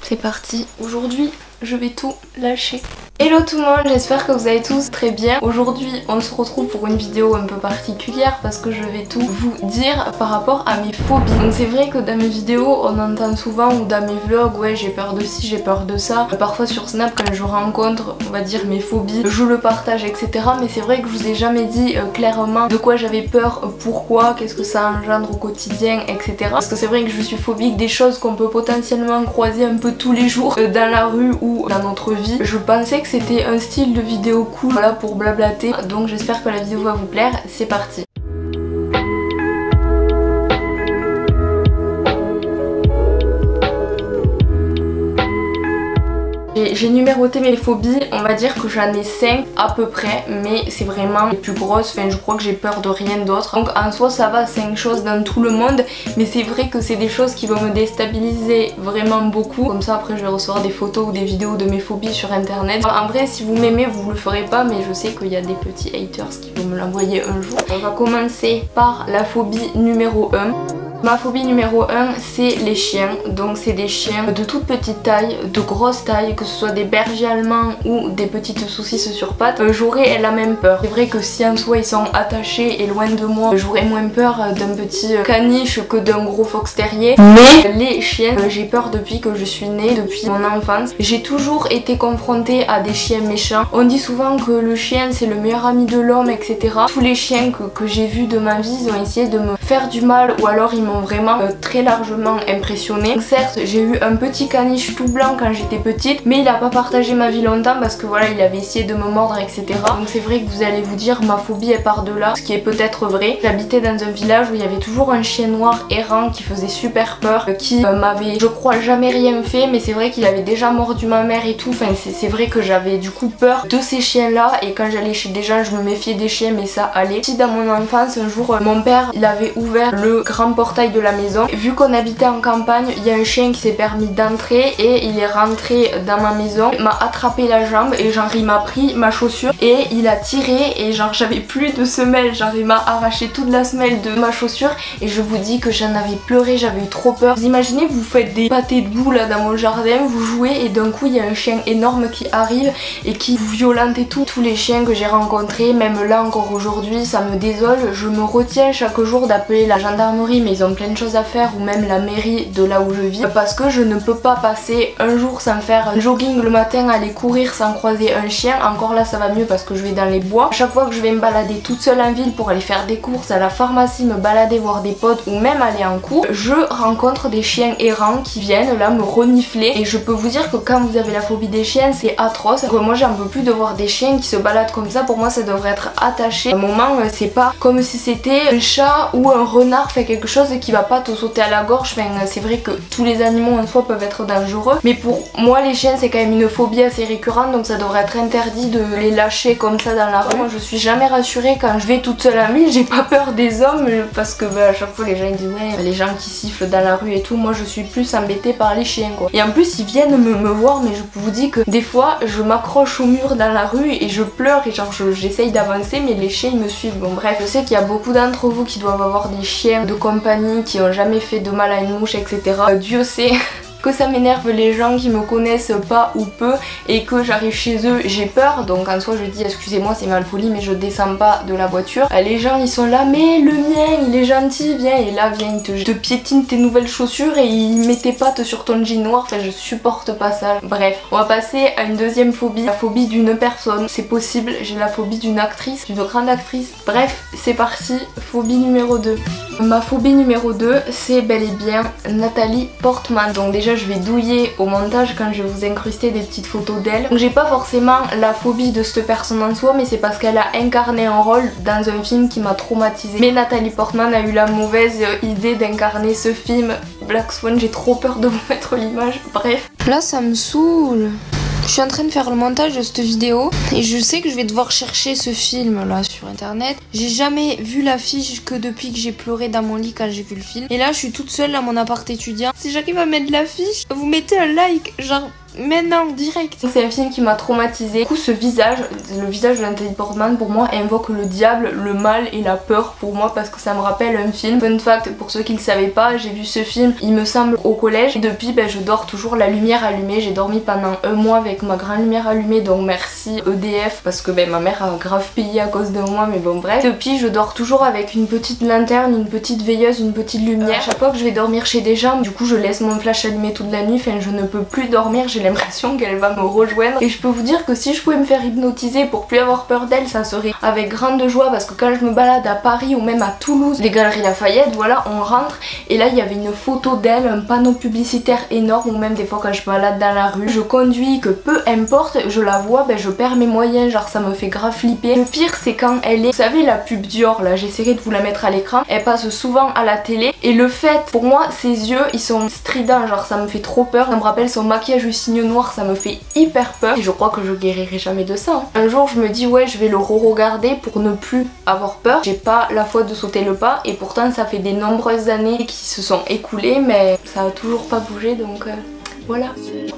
C'est parti, aujourd'hui je vais tout lâcher. Hello tout le monde, j'espère que vous allez tous très bien. Aujourd'hui on se retrouve pour une vidéo un peu particulière parce que je vais tout vous dire par rapport à mes phobies. Donc c'est vrai que dans mes vidéos on entend souvent ou dans mes vlogs, ouais j'ai peur de ci, j'ai peur de ça. Parfois sur Snap quand je rencontre on va dire mes phobies, je le partage etc. Mais c'est vrai que je vous ai jamais dit clairement de quoi j'avais peur, pourquoi, qu'est-ce que ça engendre au quotidien etc. Parce que c'est vrai que je suis phobique des choses qu'on peut potentiellement croiser un peu tous les jours dans la rue ou dans notre vie. Je pensais que c'était un style de vidéo cool, voilà, pour blablater, donc j'espère que la vidéo va vous plaire, c'est parti. J'ai numéroté mes phobies, on va dire que j'en ai 5 à peu près, mais c'est vraiment les plus grosses, enfin je crois que j'ai peur de rien d'autre. Donc en soi ça va, 5 choses dans tout le monde, mais c'est vrai que c'est des choses qui vont me déstabiliser vraiment beaucoup. Comme ça après je vais recevoir des photos ou des vidéos de mes phobies sur internet. En vrai si vous m'aimez vous le ferez pas, mais je sais qu'il y a des petits haters qui vont me l'envoyer un jour. On va commencer par la phobie numéro 1. Ma phobie numéro 1 c'est les chiens, donc c'est des chiens de toute petite taille, de grosse taille, que ce soit des bergers allemands ou des petites saucisses sur pattes, j'aurais la même peur. C'est vrai que si en soi ils sont attachés et loin de moi, j'aurais moins peur d'un petit caniche que d'un gros fox terrier, mais les chiens, j'ai peur depuis que je suis née, depuis mon enfance. J'ai toujours été confrontée à des chiens méchants. On dit souvent que le chien c'est le meilleur ami de l'homme etc. Tous les chiens que j'ai vus de ma vie ils ont essayé de me faire du mal ou alors ils m'ont vraiment très largement impressionnée. Certes j'ai eu un petit caniche tout blanc quand j'étais petite, mais il a pas partagé ma vie longtemps parce que voilà il avait essayé de me mordre etc. Donc c'est vrai que vous allez vous dire ma phobie est par de là, ce qui est peut-être vrai. J'habitais dans un village où il y avait toujours un chien noir errant qui faisait super peur, qui m'avait je crois jamais rien fait, mais c'est vrai qu'il avait déjà mordu ma mère et tout. Enfin c'est vrai que j'avais du coup peur de ces chiens là, et quand j'allais chez des gens je me méfiais des chiens, mais ça allait. Si dans mon enfance un jour mon père il avait ouvert le grand portail de la maison, vu qu'on habitait en campagne, il y a un chien qui s'est permis d'entrer et il est rentré dans ma maison, m'a attrapé la jambe et genre il m'a pris ma chaussure et il a tiré et genre j'avais plus de semelle, genre il m'a arraché toute la semelle de ma chaussure et je vous dis que j'en avais pleuré, j'avais eu trop peur. Vous imaginez, vous faites des pâtés de boue là dans mon jardin, vous jouez et d'un coup il y a un chien énorme qui arrive et qui vous violente et tout. Tous les chiens que j'ai rencontrés, même là encore aujourd'hui, ça me désole. Je me retiens chaque jour d'appeler la gendarmerie, mais ils ont plein de choses à faire, ou même la mairie de là où je vis, parce que je ne peux pas passer un jour sans faire un jogging le matin, aller courir sans croiser un chien. Encore là ça va mieux parce que je vais dans les bois. Chaque fois que je vais me balader toute seule en ville pour aller faire des courses, à la pharmacie, me balader, voir des potes ou même aller en cours, je rencontre des chiens errants qui viennent là me renifler, et je peux vous dire que quand vous avez la phobie des chiens c'est atroce. Moi j'en peux plus de voir des chiens qui se baladent comme ça. Pour moi ça devrait être attaché. À un moment c'est pas comme si c'était un chat ou un renard, fait quelque chose qui va pas te sauter à la gorge. Enfin, c'est vrai que tous les animaux en soi peuvent être dangereux, mais pour moi les chiens c'est quand même une phobie assez récurrente, donc ça devrait être interdit de les lâcher comme ça dans la rue. Moi je suis jamais rassurée quand je vais toute seule en ville, j'ai pas peur des hommes parce que à chaque fois les gens ils disent ouais les gens qui sifflent dans la rue et tout. Moi je suis plus embêtée par les chiens quoi. Et en plus ils viennent me voir, mais je vous dis que des fois je m'accroche au mur dans la rue et je pleure et genre j'essaye d'avancer, mais les chiens ils me suivent. Bon bref, je sais qu'il y a beaucoup d'entre vous qui doivent avoir des chiens de compagnie qui ont jamais fait de mal à une mouche etc. Dieu sait que ça m'énerve les gens qui me connaissent pas ou peu et que j'arrive chez eux, j'ai peur. Donc en soi je dis excusez-moi c'est mal poli, mais je descends pas de la voiture. Les gens ils sont là mais le mien il est gentil, viens, et là viens il te piétine tes nouvelles chaussures et il met tes pattes sur ton jean noir. Enfin je supporte pas ça. Bref, on va passer à une deuxième phobie, la phobie d'une personne. C'est possible, j'ai la phobie d'une actrice, d'une grande actrice. Bref, c'est parti, phobie numéro 2. Ma phobie numéro 2 c'est bel et bien Nathalie Portman. Donc déjà je vais douiller au montage quand je vais vous incruster des petites photos d'elle. Donc j'ai pas forcément la phobie de cette personne en soi, mais c'est parce qu'elle a incarné un rôle dans un film qui m'a traumatisée. Mais Nathalie Portman a eu la mauvaise idée d'incarner ce film Black Swan. J'ai trop peur de vous mettre l'image. Bref. Là ça me saoule. Je suis en train de faire le montage de cette vidéo et je sais que je vais devoir chercher ce film là sur internet. J'ai jamais vu l'affiche que depuis que j'ai pleuré dans mon lit quand j'ai vu le film. Et là je suis toute seule dans mon appart étudiant. Si j'arrive à mettre l'affiche, vous mettez un like, genre maintenant direct. C'est un film qui m'a traumatisée. Du coup ce visage, le visage de Nathalie Portman pour moi invoque le diable, le mal et la peur pour moi parce que ça me rappelle un film. Fun fact pour ceux qui ne le savaient pas, j'ai vu ce film il me semble au collège et depuis je dors toujours la lumière allumée. J'ai dormi pendant un mois avec ma grande lumière allumée, donc merci EDF parce que ma mère a grave payé à cause de moi, mais bon bref. Depuis je dors toujours avec une petite lanterne, une petite veilleuse, une petite lumière. À chaque fois que je vais dormir chez des gens, du coup je laisse mon flash allumé toute la nuit, enfin je ne peux plus dormir, j'ai l'impression qu'elle va me rejoindre. Et je peux vous dire que si je pouvais me faire hypnotiser pour plus avoir peur d'elle, ça serait avec grande joie parce que quand je me balade à Paris ou même à Toulouse, les Galeries Lafayette, voilà, on rentre et là il y avait une photo d'elle, un panneau publicitaire énorme, ou même des fois quand je balade dans la rue, je conduis, que peu importe, je la vois, je perds mes moyens, genre ça me fait grave flipper. Le pire c'est quand elle est, vous savez la pub Dior là, j'essaierai de vous la mettre à l'écran, elle passe souvent à la télé et le fait, pour moi ses yeux ils sont stridents, genre ça me fait trop peur, ça me rappelle son maquillage au signe noir, ça me fait hyper peur et je crois que je guérirai jamais de ça. Un jour je me dis ouais je vais le re-regarder pour ne plus avoir peur, j'ai pas la foi de sauter le pas et pourtant ça fait des nombreuses années qui se sont écoulées mais ça a toujours pas bougé donc voilà.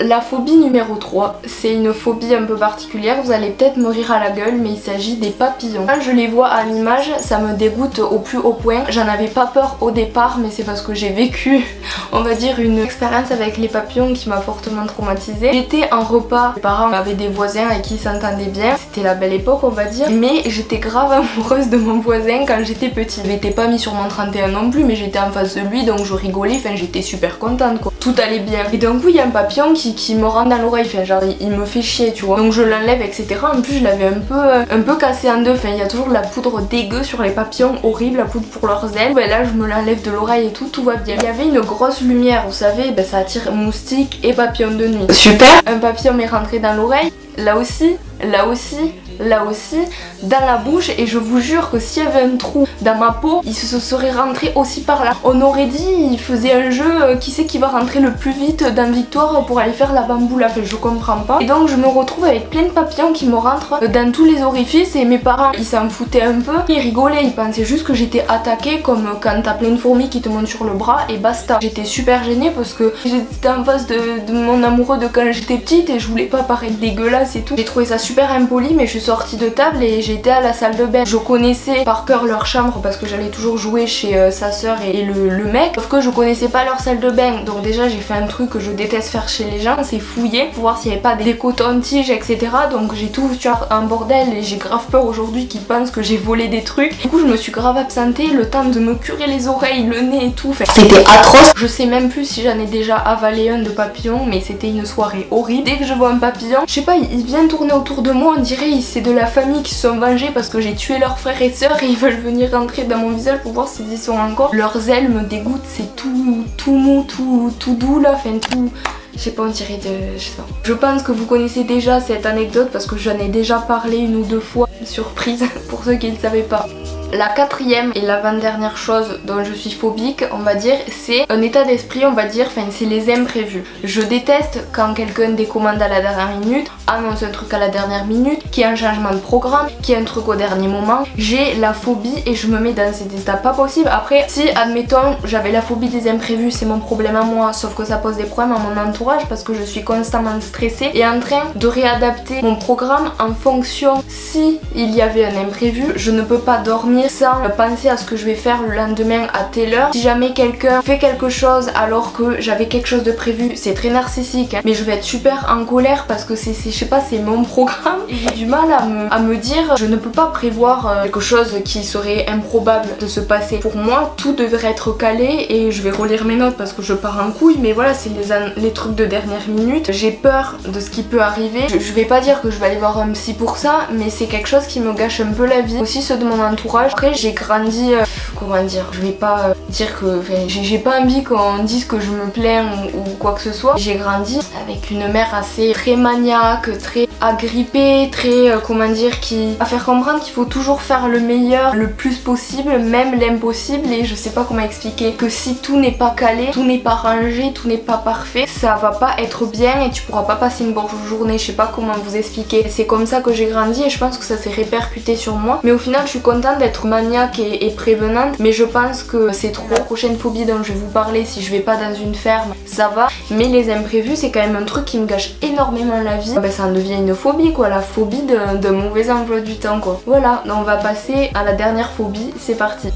La phobie numéro 3, c'est une phobie un peu particulière, vous allez peut-être me rire à la gueule mais il s'agit des papillons. Quand je les vois à l'image, ça me dégoûte au plus haut point. J'en avais pas peur au départ mais c'est parce que j'ai vécu, on va dire, une expérience avec les papillons qui m'a fortement traumatisée. J'étais en repas, mes parents avaient des voisins avec qui ils s'entendaient bien, c'était la belle époque on va dire, mais j'étais grave amoureuse de mon voisin quand j'étais petite. Je m'étais pas mis sur mon 31 non plus mais j'étais en face de lui donc je rigolais, enfin j'étais super contente quoi. Tout allait bien. Et d'un coup il y a un papillon qui me rentre dans l'oreille, enfin genre il me fait chier tu vois. Donc je l'enlève etc. En plus je l'avais un peu cassé en deux, enfin il y a toujours la poudre dégueu sur les papillons, horrible, la poudre pour leurs ailes. Là je me l'enlève de l'oreille et tout va bien. Il y avait une grosse lumière, vous savez, ça attire moustiques et papillons de nuit. Super. Un papillon m'est rentré dans l'oreille, là aussi, là aussi, là aussi, dans la bouche et je vous jure que s'il y avait un trou dans ma peau, il se serait rentré aussi par là. On aurait dit il faisait un jeu, qui c'est qui va rentrer le plus vite dans Victoire pour aller faire la bamboula, enfin je comprends pas. Et donc je me retrouve avec plein de papillons qui me rentrent dans tous les orifices et mes parents ils s'en foutaient un peu, ils rigolaient, ils pensaient juste que j'étais attaquée comme quand t'as plein de fourmis qui te montent sur le bras et basta. J'étais super gênée parce que j'étais en face de mon amoureux de quand j'étais petite et je voulais pas paraître dégueulasse et tout. J'ai trouvé ça super impoli mais je suis sortie de table et j'étais à la salle de bain. Je connaissais par cœur leur chambre parce que j'allais toujours jouer chez sa soeur et le mec, sauf que je connaissais pas leur salle de bain. Donc déjà j'ai fait un truc que je déteste faire chez les gens, c'est fouiller pour voir s'il n'y avait pas des cotons-tiges etc. Donc j'ai tout foutu en bordel et j'ai grave peur aujourd'hui qu'ils pensent que j'ai volé des trucs. Du coup je me suis grave absentée, le temps de me curer les oreilles, le nez et tout, enfin, c'était atroce. Je sais même plus si j'en ai déjà avalé un de papillon mais c'était une soirée horrible. Dès que je vois un papillon, je sais pas, il vient tourner autour de moi, on dirait c'est de la famille qui se sont vengés parce que j'ai tué leurs frères et sœurs et ils veulent venir rentrer dans mon visage pour voir s'ils y sont encore. Leurs ailes me dégoûtent, c'est tout mou, tout doux là, enfin tout... Je sais pas, on dirait de... je sais pas. Je pense que vous connaissez déjà cette anecdote parce que j'en ai déjà parlé une ou deux fois. Surprise pour ceux qui ne savaient pas. La quatrième et l'avant-dernière chose dont je suis phobique, on va dire, c'est un état d'esprit, on va dire, enfin c'est les imprévus. Je déteste quand quelqu'un décommande à la dernière minute, annonce un truc à la dernière minute, qu'il y a un changement de programme, qu'il y a un truc au dernier moment. J'ai la phobie et je me mets dans cet état pas possible. Après, si admettons j'avais la phobie des imprévus, c'est mon problème à moi, sauf que ça pose des problèmes à mon entourage parce que je suis constamment stressée et en train de réadapter mon programme en fonction si il y avait un imprévu. Je ne peux pas dormir sans penser à ce que je vais faire le lendemain à telle heure. Si jamais quelqu'un fait quelque chose alors que j'avais quelque chose de prévu, c'est très narcissique hein, mais je vais être super en colère parce que c'est je sais pas, c'est mon programme et j'ai du mal à me dire je ne peux pas prévoir quelque chose qui serait improbable de se passer. Pour moi tout devrait être calé et je vais relire mes notes parce que je pars en couille mais voilà, c'est les trucs de dernière minute. J'ai peur de ce qui peut arriver. Je vais pas dire que je vais aller voir un psy pour ça mais c'est quelque chose qui me gâche un peu la vie, aussi ceux de mon entourage. Après j'ai grandi, comment dire, je vais pas dire que, j'ai pas envie qu'on dise que je me plains ou quoi que ce soit. J'ai grandi avec une mère assez très maniaque, très agrippée, très, comment dire, qui va faire comprendre qu'il faut toujours faire le meilleur, le plus possible, même l'impossible et je sais pas comment expliquer, que si tout n'est pas calé, tout n'est pas rangé, tout n'est pas parfait, ça va pas être bien et tu pourras pas passer une bonne journée, je sais pas comment vous expliquer. C'est comme ça que j'ai grandi et je pense que ça s'est répercuté sur moi mais au final je suis contente d'être maniaque et prévenante importante, mais je pense que c'est trop. La prochaine phobie dont je vais vous parler, si je vais pas dans une ferme, ça va, mais les imprévus c'est quand même un truc qui me gâche énormément la vie. Ben, ça en devient une phobie quoi, la phobie de mauvais emploi du temps quoi. Voilà, donc on va passer à la dernière phobie, c'est parti.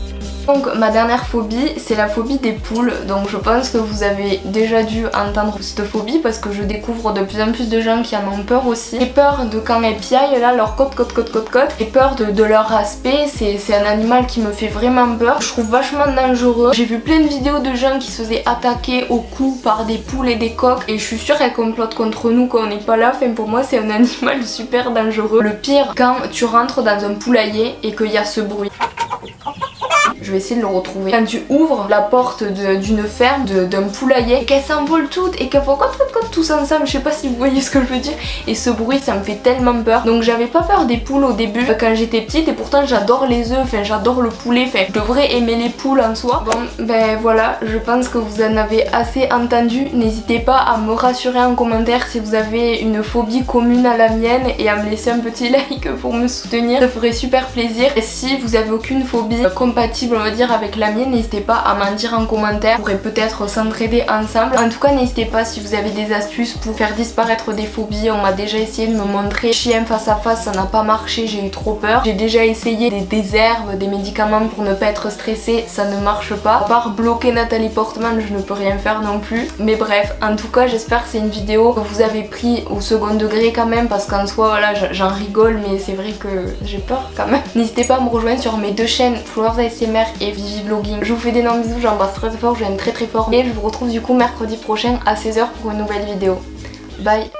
Donc ma dernière phobie, c'est la phobie des poules. Donc je pense que vous avez déjà dû entendre cette phobie parce que je découvre de plus en plus de gens qui en ont peur aussi. J'ai peur de quand elles piaillent là, leur côte. J'ai peur de leur aspect, c'est un animal qui me fait vraiment peur. Je trouve vachement dangereux. J'ai vu plein de vidéos de gens qui se faisaient attaquer au cou par des poules et des coqs et je suis sûre qu'elles complotent contre nous quand on n'est pas là. Enfin pour moi c'est un animal super dangereux. Le pire, quand tu rentres dans un poulailler et qu'il y a ce bruit. Je vais essayer de le retrouver. Quand tu ouvres la porte d'une ferme, d'un poulailler, et qu'elles s'envolent toutes et qu'elles font côte tous ensemble, je sais pas si vous voyez ce que je veux dire. Et ce bruit ça me fait tellement peur. Donc j'avais pas peur des poules au début quand j'étais petite et pourtant j'adore les œufs, enfin j'adore le poulet, enfin je devrais aimer les poules en soi. Bon ben voilà, je pense que vous en avez assez entendu. N'hésitez pas à me rassurer en commentaire si vous avez une phobie commune à la mienne et à me laisser un petit like pour me soutenir, ça ferait super plaisir. Et si vous avez aucune phobie compatible on va dire avec la mienne, n'hésitez pas à m'en dire en commentaire, on pourrait peut-être s'entraider ensemble. En tout cas n'hésitez pas si vous avez des astuces pour faire disparaître des phobies. On m'a déjà essayé de me montrer chien face à face, ça n'a pas marché, j'ai eu trop peur. J'ai déjà essayé des herbes, des médicaments pour ne pas être stressée, ça ne marche pas. À part bloquer Nathalie Portman, je ne peux rien faire non plus. Mais bref, en tout cas j'espère que c'est une vidéo que vous avez pris au second degré quand même, parce qu'en soi voilà j'en rigole mais c'est vrai que j'ai peur quand même. N'hésitez pas à me rejoindre sur mes deux chaînes, Flowers ASMR et Vivi Vlogging. Je vous fais d'énormes bisous, j'embrasse très fort, je vous aime très fort et je vous retrouve du coup mercredi prochain à 16h pour une nouvelle vidéo. Bye.